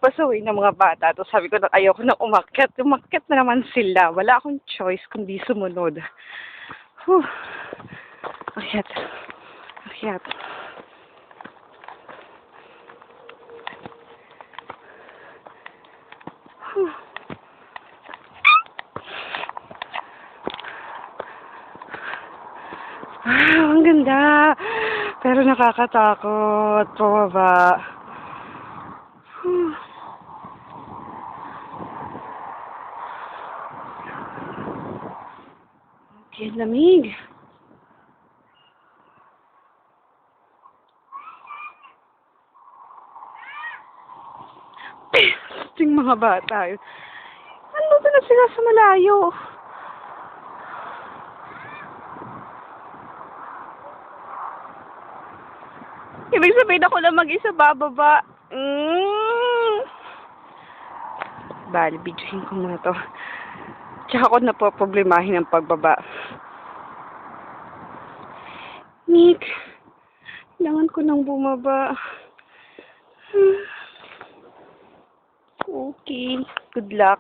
papasuhin ng mga bata. Tapos sabi ko na ayoko na umakyat. Umakyat na naman sila. Wala akong choice kundi sumunod. Whew. Akyat. Akyat. Whew. Wow, ang ganda. Pero nakakatakot. Pababa. Okay, lamig. Yung mga bata yun. Ano ba na sila sa malayo? Ibig sabihin ako lang mag-isa bababa. Bali, videohin ko muna to. Tsaka ako na po problemahin ang pagbaba. Nick, kailangan ko nang bumaba. Okay, good luck.